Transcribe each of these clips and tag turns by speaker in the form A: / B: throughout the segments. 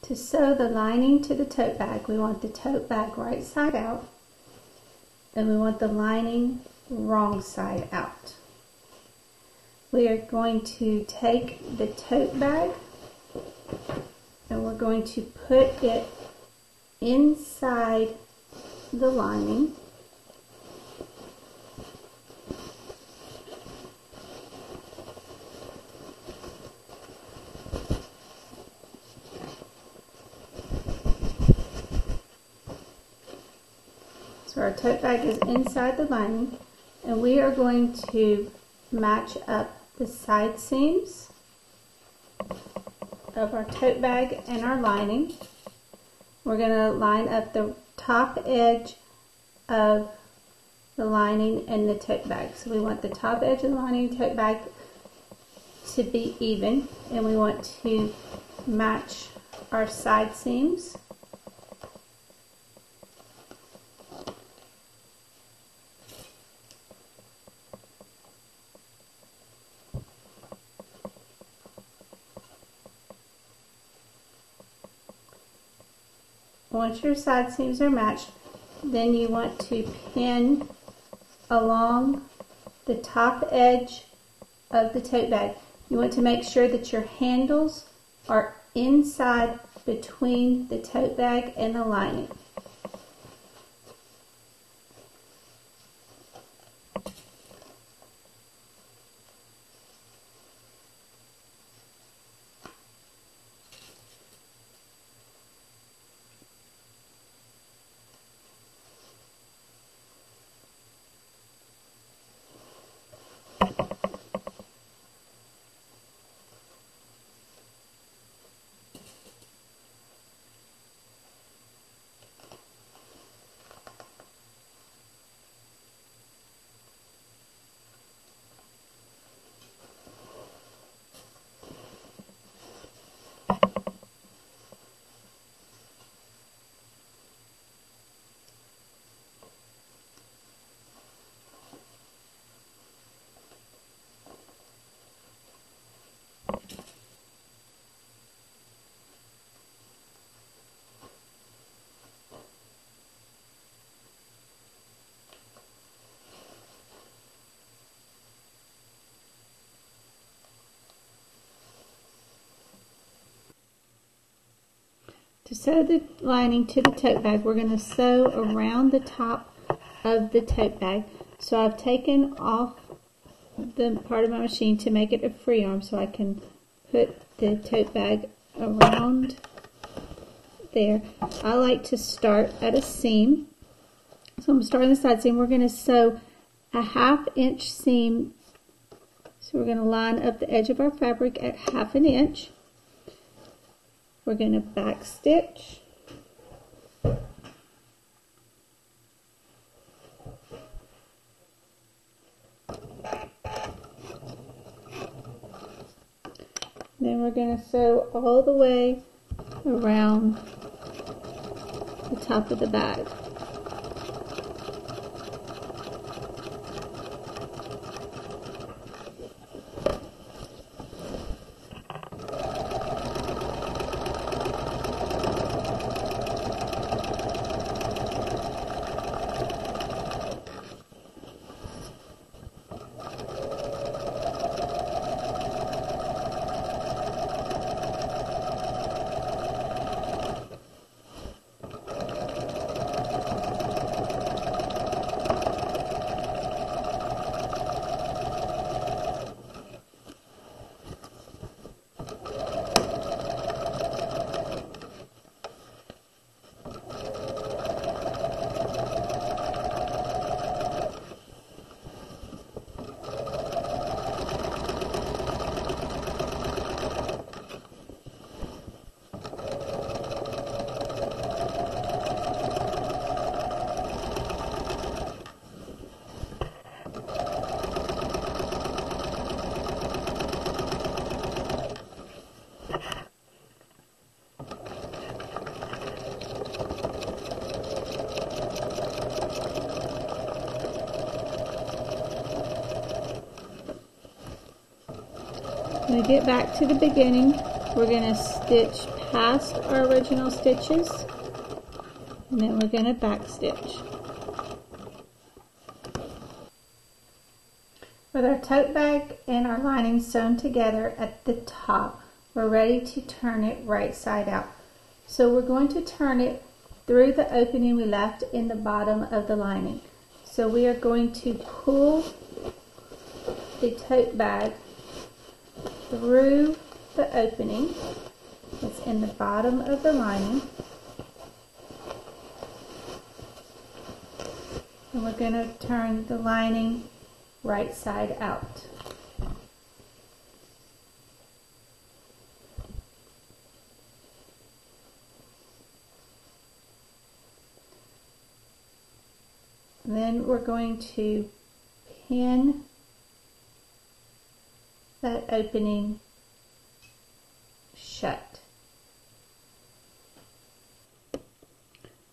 A: To sew the lining to the tote bag, we want the tote bag right side out, and we want the lining wrong side out. We are going to take the tote bag and we're going to put it inside the lining. So our tote bag is inside the lining, and we are going to match up the side seams of our tote bag and our lining. We're going to line up the top edge of the lining and the tote bag. So we want the top edge of the lining and tote bag to be even, and we want to match our side seams. Once your side seams are matched, then you want to pin along the top edge of the tote bag. You want to make sure that your handles are inside between the tote bag and the lining. To sew the lining to the tote bag, we're going to sew around the top of the tote bag. So I've taken off the part of my machine to make it a free arm so I can put the tote bag around there. I like to start at a seam. So I'm going to start on the side seam. We're going to sew a 1/2 inch seam. So we're going to line up the edge of our fabric at 1/2 inch. We're going to back stitch. Then we're going to sew all the way around the top of the bag. I'm going to get back to the beginning we're going to stitch past our original stitches, and then we're going to back stitch. With our tote bag and our lining sewn together at the top, we're ready to turn it right side out. So we're going to turn it through the opening we left in the bottom of the lining. So we are going to pull the tote bag through the opening that's in the bottom of the lining, and we're going to turn the lining right side out. Then we're going to pin that opening shut.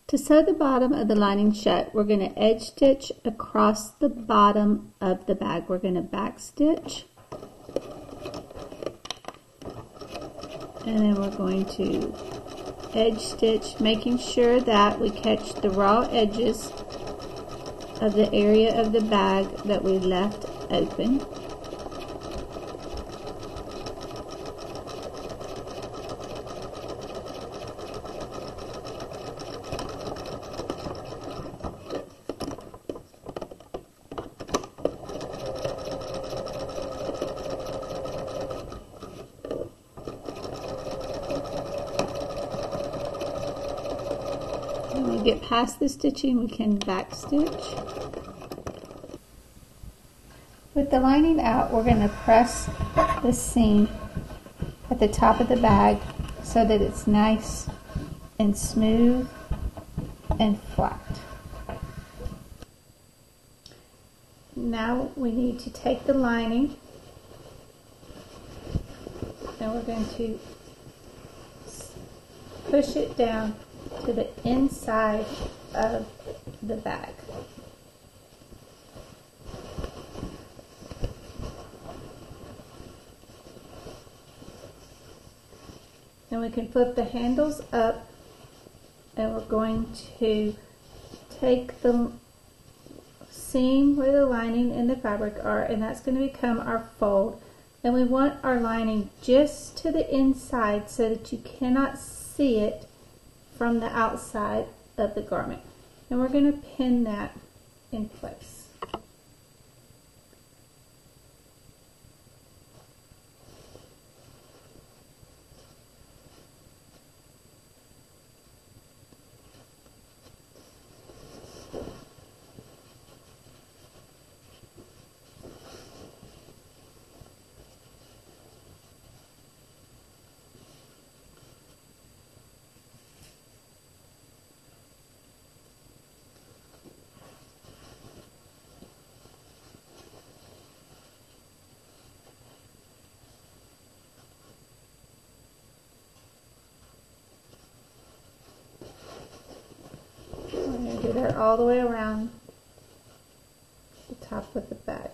A: To sew the bottom of the lining shut, we're going to edge stitch across the bottom of the bag. We're going to back stitch, and then we're going to edge stitch, making sure that we catch the raw edges of the area of the bag that we left open. When we get past the stitching, we can back stitch. With the lining out, we're going to press the seam at the top of the bag so that it's nice and smooth and flat. Now we need to take the lining and we're going to push it down to the inside of the bag. And we can flip the handles up, and we're going to take the seam where the lining and the fabric are, and that's going to become our fold. And we want our lining just to the inside so that you cannot see it from the outside of the garment. And we're going to pin that in place. We're going to do that all the way around the top of the bag.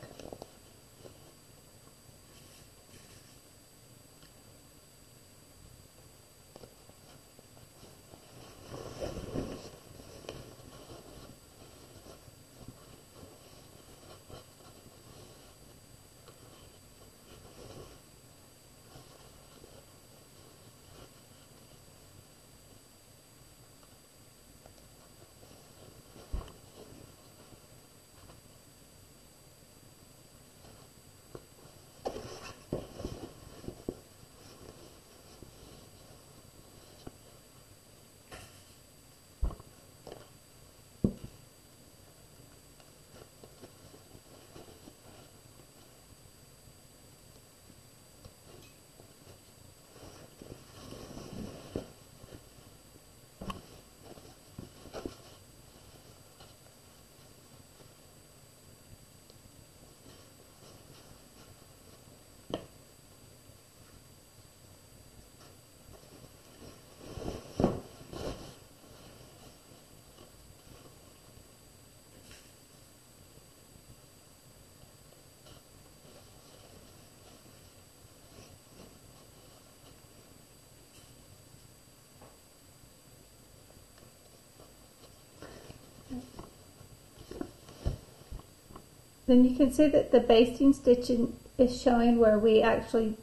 A: Then you can see that the basting stitching is showing where we actually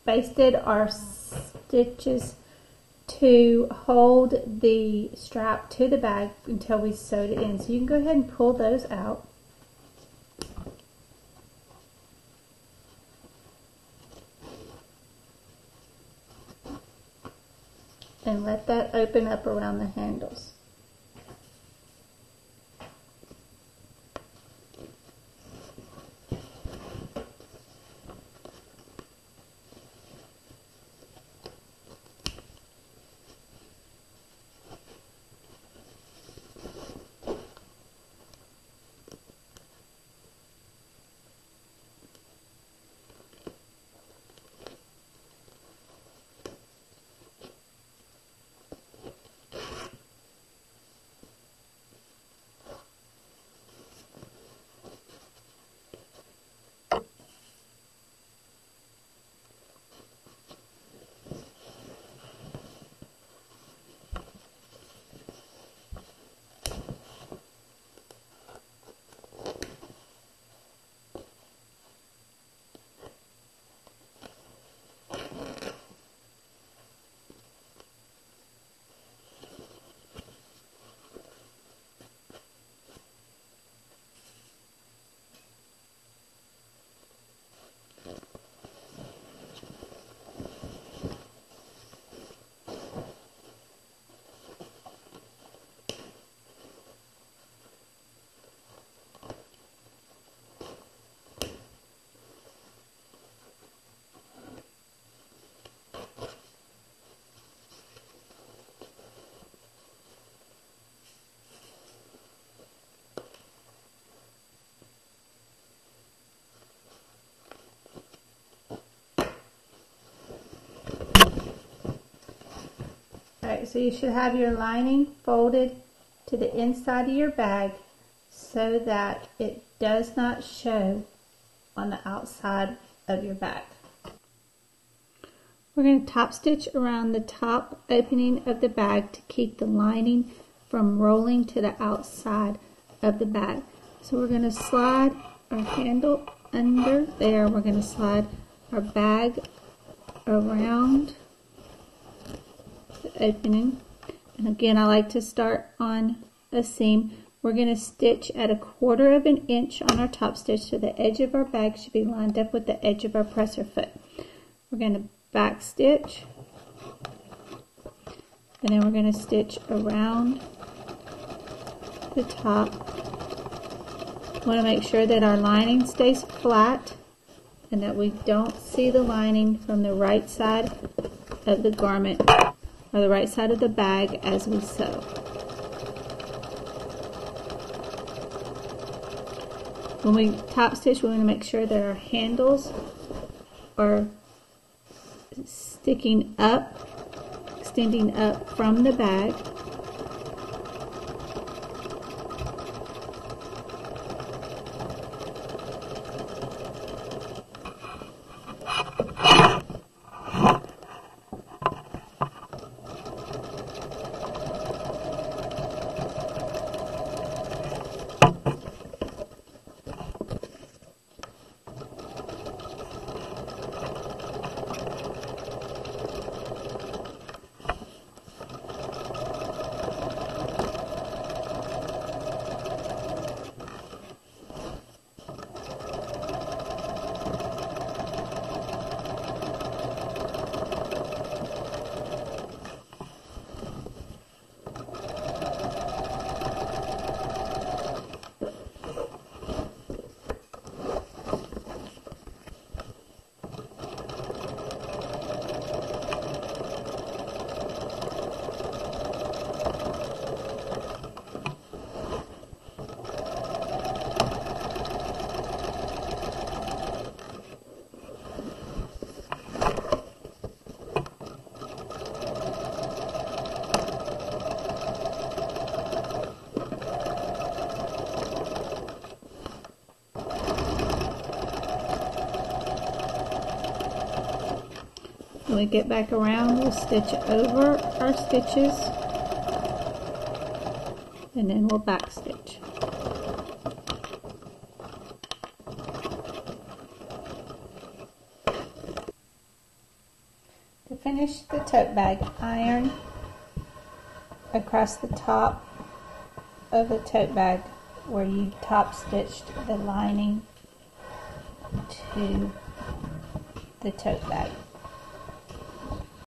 A: basted our stitches to hold the strap to the bag until we sewed it in. So you can go ahead and pull those out. And let that open up around the handles. Alright, so you should have your lining folded to the inside of your bag so that it does not show on the outside of your bag. We're going to top stitch around the top opening of the bag to keep the lining from rolling to the outside of the bag. So we're going to slide our handle under there. We're going to slide our bag around the opening. And again, I like to start on a seam. We're going to stitch at 1/4 of an inch on our top stitch, so the edge of our bag should be lined up with the edge of our presser foot. We're going to back stitch, and then we're going to stitch around the top. We want to make sure that our lining stays flat and that we don't see the lining from the right side of the garment or the right side of the bag as we sew. When we top stitch, we want to make sure that our handles are sticking up, extending up from the bag. When we get back around, we'll stitch over our stitches and then we'll back stitch. To finish the tote bag, iron across the top of the tote bag where you top stitched the lining to the tote bag.